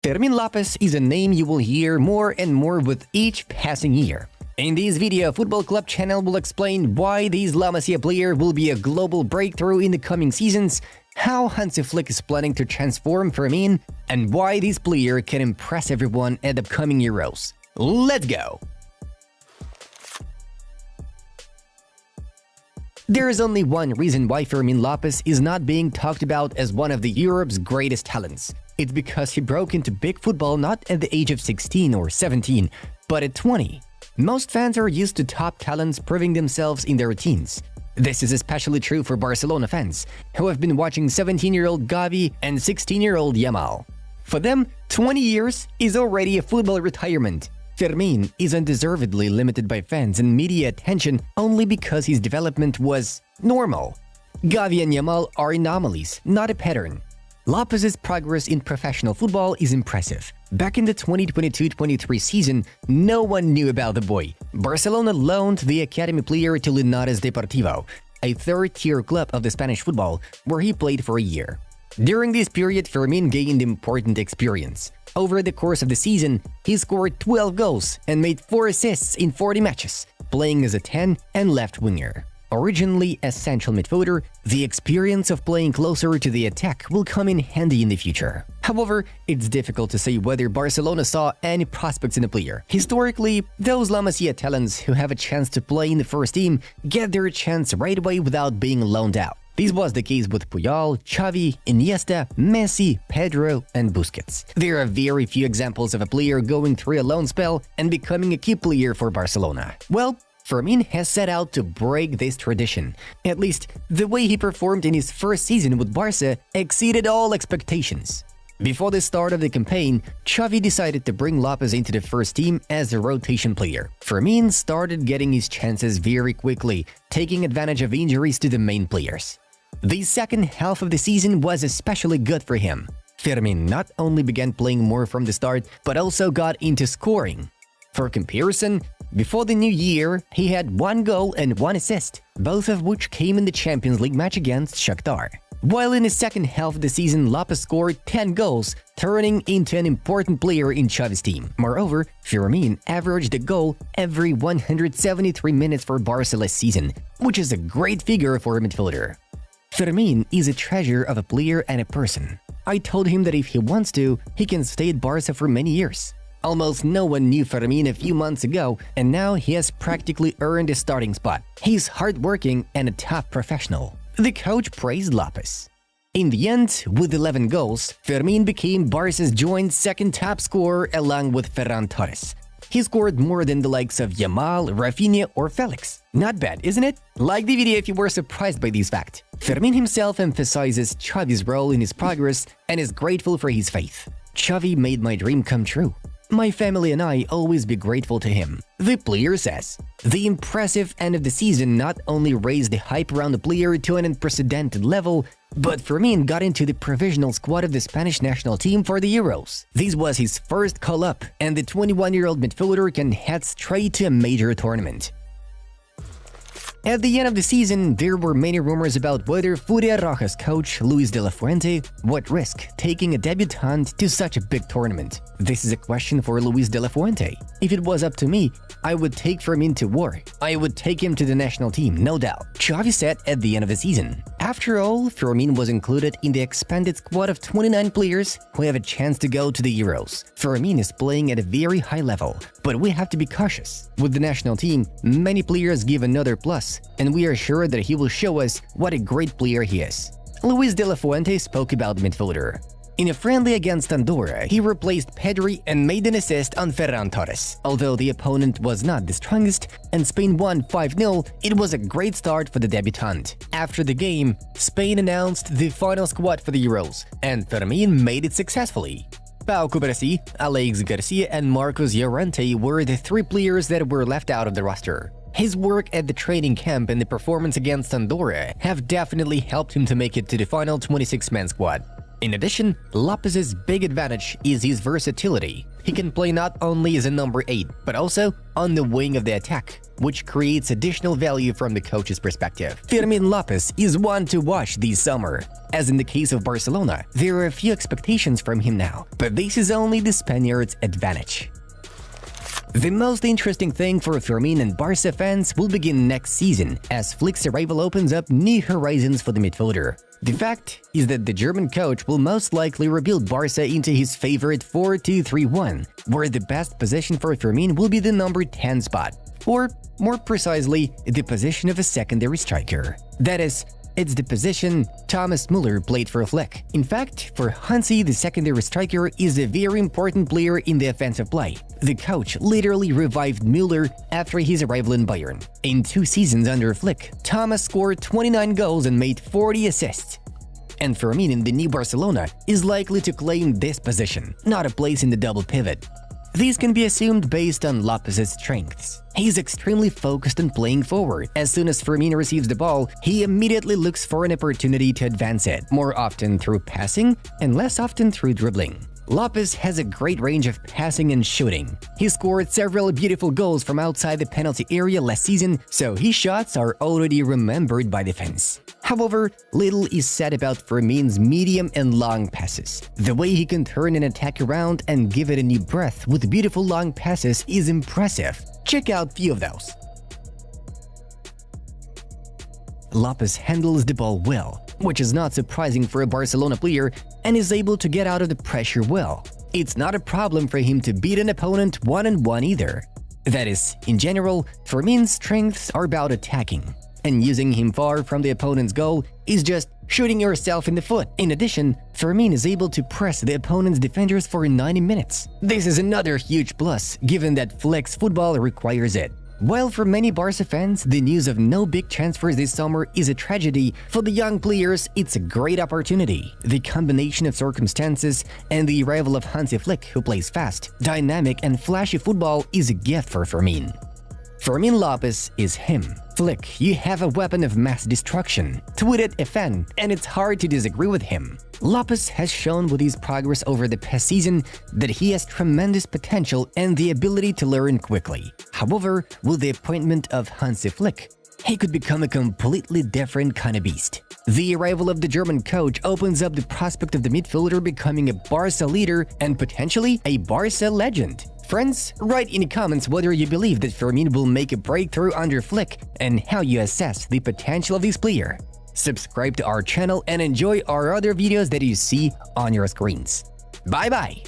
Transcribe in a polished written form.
Fermin Lopez is a name you will hear more and more with each passing year. In this video, Football Club channel will explain why this La Masia player will be a global breakthrough in the coming seasons, how Hansi Flick is planning to transform Fermin, and why this player can impress everyone at the upcoming Euros. Let's go! There is only one reason why Fermin Lopez is not being talked about as one of the Europe's greatest talents. It's because he broke into big football not at the age of 16 or 17, but at 20. Most fans are used to top talents proving themselves in their teens. This is especially true for Barcelona fans, who have been watching 17-year-old Gavi and 16-year-old Yamal. For them, 20 years is already a football retirement. Fermin is undeservedly limited by fans and media attention only because his development was normal. Gavi and Yamal are anomalies, not a pattern. Lopez's progress in professional football is impressive. Back in the 2022-23 season, no one knew about the boy. Barcelona loaned the academy player to Linares Deportivo, a third-tier club of the Spanish football, where he played for a year. During this period, Fermin gained important experience. Over the course of the season, he scored 12 goals and made 4 assists in 40 matches, playing as a 10 and left winger. Originally a central midfielder, the experience of playing closer to the attack will come in handy in the future. However, it's difficult to say whether Barcelona saw any prospects in the player. Historically, those La Masia talents who have a chance to play in the first team get their chance right away without being loaned out. This was the case with Puyol, Xavi, Iniesta, Messi, Pedro, and Busquets. There are very few examples of a player going through a loan spell and becoming a key player for Barcelona. Well, Fermin has set out to break this tradition. At least, the way he performed in his first season with Barca exceeded all expectations. Before the start of the campaign, Xavi decided to bring Lopez into the first team as a rotation player. Fermin started getting his chances very quickly, taking advantage of injuries to the main players. The second half of the season was especially good for him. Fermin not only began playing more from the start, but also got into scoring. For comparison, before the new year, he had 1 goal and 1 assist, both of which came in the Champions League match against Shakhtar. While in the second half of the season, Lopez scored 10 goals, turning into an important player in Xavi's team. Moreover, Fermin averaged a goal every 173 minutes for Barca last season, which is a great figure for a midfielder. Fermin is a treasure of a player and a person. I told him that if he wants to, he can stay at Barca for many years. Almost no one knew Fermin a few months ago, and now he has practically earned a starting spot. He's hardworking and a top professional. The coach praised Lopez. In the end, with 11 goals, Fermin became Barca's joint second top scorer along with Ferran Torres. He scored more than the likes of Yamal, Rafinha, or Felix. Not bad, isn't it? Like the video if you were surprised by this fact. Fermin himself emphasizes Xavi's role in his progress and is grateful for his faith. Xavi made my dream come true. My family and I always be grateful to him, the player says. The impressive end of the season not only raised the hype around the player to an unprecedented level, but Fermin got into the provisional squad of the Spanish national team for the Euros. This was his first call-up, and the 21-year-old midfielder can head straight to a major tournament. At the end of the season, there were many rumors about whether Furia Roja's coach, Luis de la Fuente, would risk taking a debutant to such a big tournament. This is a question for Luis de la Fuente. If it was up to me, I would take Fermin to war. I would take him to the national team, no doubt, Xavi said at the end of the season. After all, Fermin was included in the expanded squad of 29 players who have a chance to go to the Euros. Fermin is playing at a very high level, but we have to be cautious. With the national team, many players give another plus, and we are sure that he will show us what a great player he is. Luis de la Fuente spoke about the midfielder. In a friendly against Andorra, he replaced Pedri and made an assist on Ferran Torres. Although the opponent was not the strongest and Spain won 5-0, it was a great start for the debutant. After the game, Spain announced the final squad for the Euros, and Fermin made it successfully. Pau Cubarsí, Alex Garcia, and Marcos Llorente were the 3 players that were left out of the roster. His work at the training camp and the performance against Andorra have definitely helped him to make it to the final 26-man squad. In addition, Lopez's big advantage is his versatility. He can play not only as a number 8, but also on the wing of the attack, which creates additional value from the coach's perspective. Fermin Lopez is one to watch this summer. As in the case of Barcelona, there are a few expectations from him now, but this is only the Spaniard's advantage. The most interesting thing for Fermin and Barca fans will begin next season, as Flick's arrival opens up new horizons for the midfielder. The fact is that the German coach will most likely rebuild Barca into his favorite 4-2-3-1, where the best position for Fermin will be the number 10 spot, or more precisely, the position of a secondary striker. That is, it's the position Thomas Muller played for Flick. In fact, for Hansi, the secondary striker is a very important player in the offensive play. The coach literally revived Muller after his arrival in Bayern. In 2 seasons under Flick, Thomas scored 29 goals and made 40 assists. And Fermin in the new Barcelona is likely to claim this position, not a place in the double pivot. These can be assumed based on Lopez's strengths. He's extremely focused on playing forward. As soon as Fermin receives the ball, he immediately looks for an opportunity to advance it, more often through passing and less often through dribbling. Lopez has a great range of passing and shooting. He scored several beautiful goals from outside the penalty area last season, so his shots are already remembered by the fans. However, little is said about Fermin's medium and long passes. The way he can turn an attack around and give it a new breath with beautiful long passes is impressive. Check out a few of those. Lopez handles the ball well, which is not surprising for a Barcelona player, and is able to get out of the pressure well. It's not a problem for him to beat an opponent one-on-one either. That is, in general, Fermin's strengths are about attacking, and using him far from the opponent's goal is just shooting yourself in the foot. In addition, Fermin is able to press the opponent's defenders for 90 minutes. This is another huge plus, given that flex football requires it. While for many Barca fans, the news of no big transfers this summer is a tragedy, for the young players it's a great opportunity. The combination of circumstances and the arrival of Hansi Flick, who plays fast, dynamic and flashy football, is a gift for Fermin. Fermin Lopez is him. Flick, you have a weapon of mass destruction. Tweeted a fan, and it's hard to disagree with him. Lopez has shown with his progress over the past season that he has tremendous potential and the ability to learn quickly. However, with the appointment of Hansi Flick, he could become a completely different kind of beast. The arrival of the German coach opens up the prospect of the midfielder becoming a Barca leader and potentially a Barca legend. Friends, write in the comments whether you believe that Fermin will make a breakthrough under Flick and how you assess the potential of this player. Subscribe to our channel and enjoy our other videos that you see on your screens. Bye-bye!